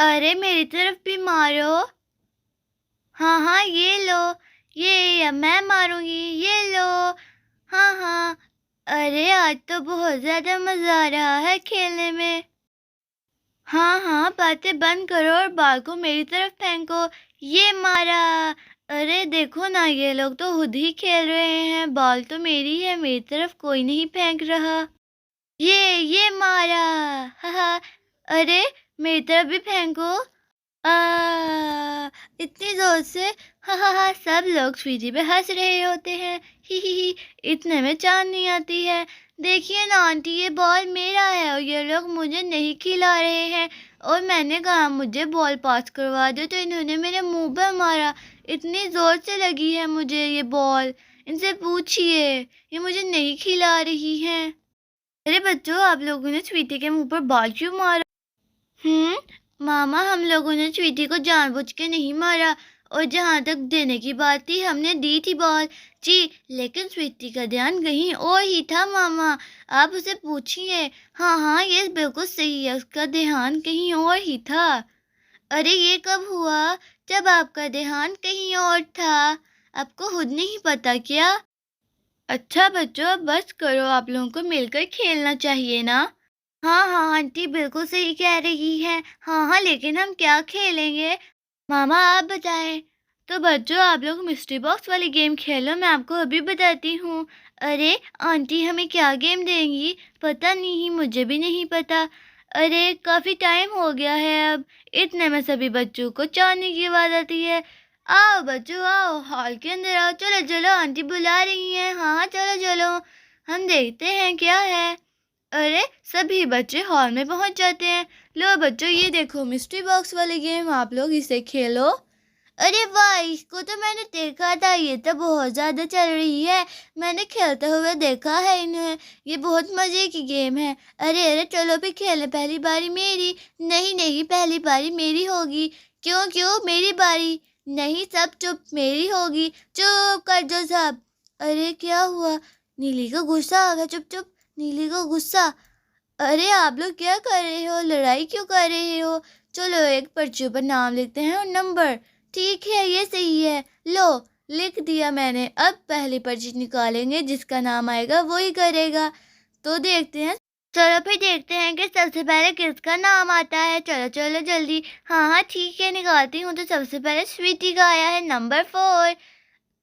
अरे मेरी तरफ भी मारो। हाँ हाँ, ये लो। ये अब मैं मारूंगी, ये लो। हाँ हाँ। अरे आज तो बहुत ज्यादा मजा आ रहा है खेलने में। हाँ हाँ, बातें बंद करो और बाल को मेरी तरफ फेंको। ये मारा। अरे देखो ना, ये लोग तो खुद ही खेल रहे हैं, बॉल तो मेरी है, मेरी तरफ कोई नहीं फेंक रहा। ये मारा। हाँ। अरे मेरी तरफ भी फेंको। इतनी जोर से। हा हा हा, सब लोग स्वीटी पे हंस रहे होते हैं। ही, इतने में चांद नहीं आती है। देखिए ना आंटी, ये बॉल मेरा है और ये लोग मुझे नहीं खिला रहे हैं। और मैंने कहा मुझे बॉल पास करवा दो, तो इन्होंने मेरे मुंह पर मारा। इतनी जोर से लगी है मुझे ये बॉल। इनसे पूछिए, ये मुझे नहीं खिला रही हैं। अरे बच्चों, आप लोगों ने स्वीटी के मुंह पर बॉल क्यों मारा? मामा, हम लोगों ने स्वीटी को जानबूझ के नहीं मारा। और जहाँ तक देने की बात थी, हमने दी थी बॉल। जी, लेकिन स्वीटी का ध्यान कहीं और ही था मामा। आप उसे पूछिए। हाँ हाँ, ये बिल्कुल सही है, उसका ध्यान कहीं और ही था। अरे ये कब हुआ जब आपका ध्यान कहीं और था? आपको खुद नहीं पता क्या? अच्छा बच्चों, अब बस करो, आप लोगों को मिलकर खेलना चाहिए ना। हाँ हाँ आंटी, बिल्कुल सही कह रही हैं। हाँ हाँ, लेकिन हम क्या खेलेंगे? मामा आप बताएं। तो बच्चों, आप लोग मिस्ट्री बॉक्स वाली गेम खेलो, मैं आपको अभी बताती हूँ। अरे आंटी, हमें क्या गेम देंगी? पता नहीं, मुझे भी नहीं पता। अरे काफी टाइम हो गया है अब। इतने में सभी बच्चों को चाहने की आवाज आती है। आओ बच्चों, आओ हॉल के अंदर आओ। चलो चलो, आंटी बुला रही हैं। हाँ हाँ, चलो चलो, हम देखते हैं क्या है। अरे सभी बच्चे हॉल में पहुंच जाते हैं। लो बच्चों, ये देखो मिस्ट्री बॉक्स वाली गेम, आप लोग इसे खेलो। अरे वाह, इसको तो मैंने देखा था, ये तो बहुत ज्यादा चल रही है। मैंने खेलते हुए देखा है इन्हें। ये बहुत मजे की गेम है। अरे अरे, चलो भी खेलें, पहली बारी मेरी। नहीं नहीं, पहली बारी मेरी होगी। क्यों क्यों मेरी बारी? नहीं, सब चुप, मेरी होगी। चुप कर दो सब। अरे क्या हुआ? नीली को गुस्सा आ गया। चुप चुप, नीली को गुस्सा। अरे आप लोग क्या कर रहे हो? लड़ाई क्यों कर रहे हो? चलो एक पर्चे पर नाम लिखते हैं और नंबर। ठीक है, ये सही है। लो, लिख दिया मैंने। अब पहली पर्ची निकालेंगे, जिसका नाम आएगा वो ही करेगा। तो देखते हैं। चलो फिर देखते हैं कि सबसे पहले किसका नाम आता है। चलो चलो जल्दी। हाँ हाँ ठीक है, निकालती हूँ। तो सबसे पहले स्वीटी का आया है नंबर 4।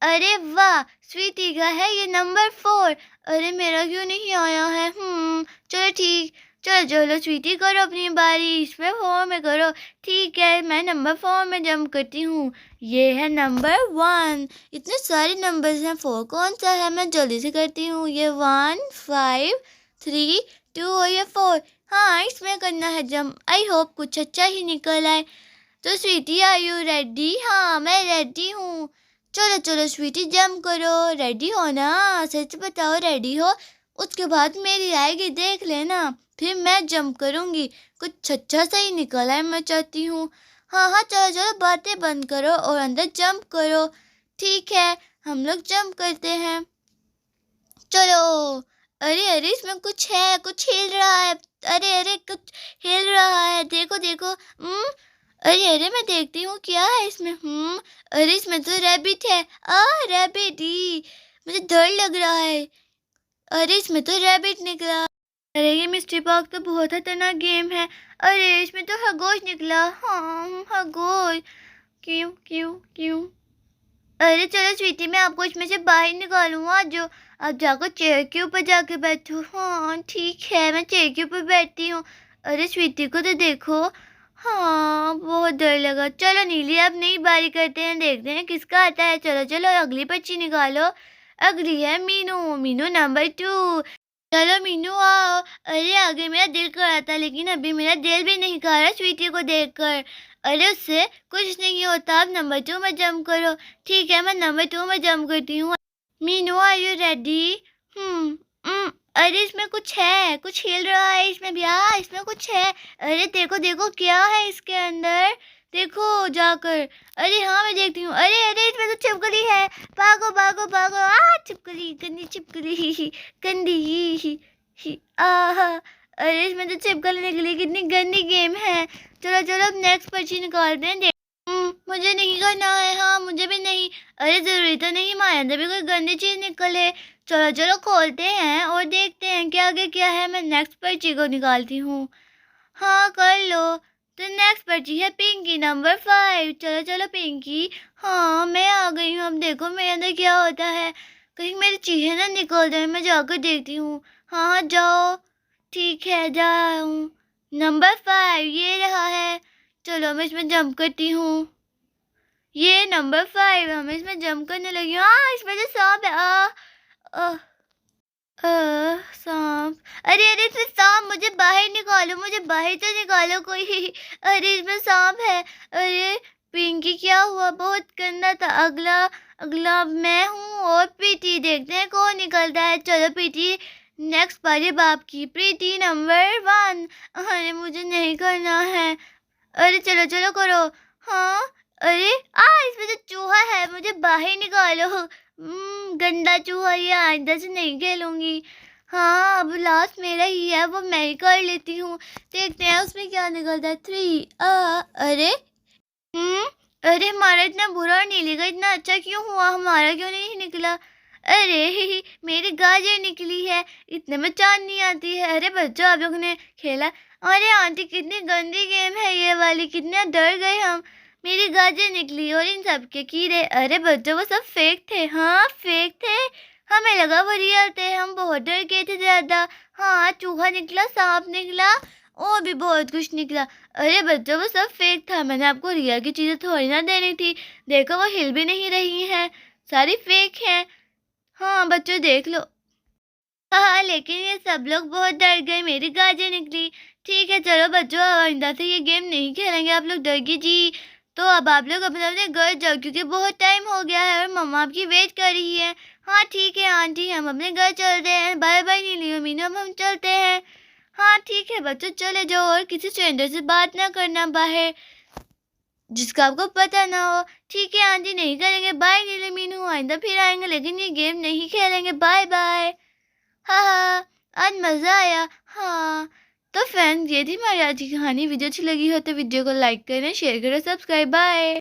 अरे वाह, स्वीटी का है ये नंबर 4। अरे मेरा क्यों नहीं आया है? चलो ठीक। चलो चलो स्वीटी, करो अपनी बारी, इसमें 4 में करो। ठीक है, मैं नंबर 4 में जंप करती हूँ। ये है नंबर 1। इतने सारे नंबर्स हैं, 4 कौन सा है? मैं जल्दी से करती हूँ। ये 1 5 3 2 और ये 4। हाँ, इसमें करना है जंप। आई होप कुछ अच्छा ही निकल आए। तो स्वीटी, आर यू रेडी? हाँ मैं रेडी हूँ। चलो चलो स्वीटी, जंप करो। रेडी हो ना? सच बताओ, रेडी हो? उसके बाद मेरी आएगी, देख लेना। फिर मैं जंप करूंगी। कुछ अच्छा सा ही निकला है, मैं चाहती हूँ। हाँ हाँ, चलो चलो, बातें बंद करो और अंदर जंप करो। ठीक है, हम लोग जंप करते हैं। चलो। अरे अरे, इसमें कुछ है, कुछ हिल रहा है। अरे अरे, कुछ हिल रहा है, देखो देखो। अरे अरे, मैं देखती हूँ क्या है इसमें। अरे इसमें तो रैबिट है। रैबिट ही, मुझे डर लग रहा है। अरे इसमें तो रैबिट निकला। अरे ये मिस्ट्री बॉक्स तो बहुत खतरनाक गेम है। अरे इसमें तो खरगोश निकला। हाँ खरगोश। क्यों क्यों क्यों? अरे चलो स्वीटी, मैं आपको इसमें से बाहर निकालूंगा। जो आप जाकर चेयर के ऊपर जाके बैठो। हाँ ठीक है, मैं चेयर के ऊपर बैठती हूँ। अरे स्वीटी को तो देखो। हाँ, बहुत डर लगा। चलो नीली, अब नई बारी करते हैं, देखते हैं किसका आता है। चलो चलो, अगली पर्ची निकालो। अगली है मीनू। मीनू नंबर 2। चलो मीनू आओ। अरे आगे मेरा दिल कर रहा था, लेकिन अभी मेरा दिल भी नहीं कर रहा स्वीटी को देखकर। अरे उससे कुछ नहीं होता। अब नंबर 2 में जंप करो। ठीक है, मैं नंबर 2 में जंप करती हूँ। Meenu, are you ready? हम्म अरे इसमें कुछ है, कुछ हिल रहा है इसमें भी। इसमें कुछ है। अरे देखो देखो, क्या है इसके अंदर? देखो जाकर। अरे हाँ, मैं देखती हूँ। अरे अरे, इसमें तो छिपकली है। भागो भागो भागो। छिपकली, गंदी छिपकली। गंदी आहा। अरे इसमें तो छिपकली निकली। कितनी गंदी गेम है। चलो चलो अब नेक्स्ट पर्ची निकालते हैं। मुझे नहीं करना है। हाँ मुझे भी नहीं। अरे ज़रूरी तो नहीं हमारे अंदर भी कोई गंदी चीज़ निकले। चलो चलो खोलते हैं और देखते हैं कि आगे क्या है। मैं नेक्स्ट पर्ची को निकालती हूँ। हाँ कर लो। तो नेक्स्ट पर्ची है पिंकी नंबर 5। चलो चलो पिंकी। हाँ मैं आ गई हूँ। अब देखो मेरे अंदर क्या होता है। कहीं मेरी चीज़ें ना निकल जाए। मैं जाकर देखती हूँ। हाँ हाँ जाओ। ठीक है जाऊँ। नंबर 5 ये रहा है। चलो मैं इसमें जंप करती हूँ। ये नंबर 5 हम इसमें जंप करने लगी हूँ। इसमें तो सांप है। आ, सांप। अरे अरे इसमें सांप। मुझे बाहर निकालो। मुझे बाहर तो निकालो कोई। अरे इसमें सांप है। अरे पिंकी क्या हुआ। बहुत गंदा था। अगला अगला मैं हूँ और प्रीति। देखते हैं कौन निकलता है। चलो प्रीति नेक्स्ट बारी बाप की। प्रीति नंबर 1। अरे मुझे नहीं करना है। अरे चलो चलो करो। हाँ अरे इसमें तो चूहा है। मुझे बाहर निकालो। गंदा चूहा। ये आइंदा से नहीं खेलूंगी। हाँ अब लास्ट मेरा ही है। वो मैं ही कर लेती हूँ। देखते हैं उसमें क्या निकलता है। 3 अरे अरे हमारा इतना बुरा नहीं निकला। इतना अच्छा क्यों हुआ। हमारा क्यों नहीं निकला। अरे मेरी गाजर निकली है। इतने में चांद नहीं आती है। अरे बच्चों आप लोग ने खेला। अरे आंटी कितनी गंदी गेम है ये वाली। कितना डर गए हम। मेरी गाजर निकली और इन सब के कीड़े। अरे बच्चों वो सब फेक थे। हाँ फेक थे। हमें लगा वो रियल थे। हम बहुत डर गए थे ज़्यादा। हाँ चूहा निकला सांप निकला और भी बहुत कुछ निकला। अरे बच्चों वो सब फेक था। मैंने आपको रियल की चीज़ें थोड़ी ना देनी थी। देखो वो हिल भी नहीं रही हैं। सारी फेक हैं। हाँ बच्चों देख लो। हाँ लेकिन ये सब लोग बहुत डर गए। मेरी गाजर निकली। ठीक है चलो बच्चों आइंदा से ये गेम नहीं खेलेंगे। आप लोग डर गए जी। तो अब आप लोग अपने अपने घर जाओ क्योंकि बहुत टाइम हो गया है और मम्मा आपकी वेट कर रही है। हाँ ठीक है आंटी हम अपने घर चलते हैं। बाय बाय नीलू मीनू अब हम चलते हैं। हाँ ठीक है बच्चों चले जाओ और किसी स्ट्रेंजर से बात ना करना बाहर जिसका आपको पता ना हो। ठीक है आंटी नहीं करेंगे। बाय नीलू मीनू आइंदा फिर आएंगे लेकिन ये गेम नहीं खेलेंगे। Bye bye. हाँ हाँ आज मज़ा आया। हाँ तो फ्रेंड्स ये थी हमारी आज की कहानी। वीडियो अच्छी लगी हो तो वीडियो को लाइक करें शेयर करें सब्सक्राइब। बाय।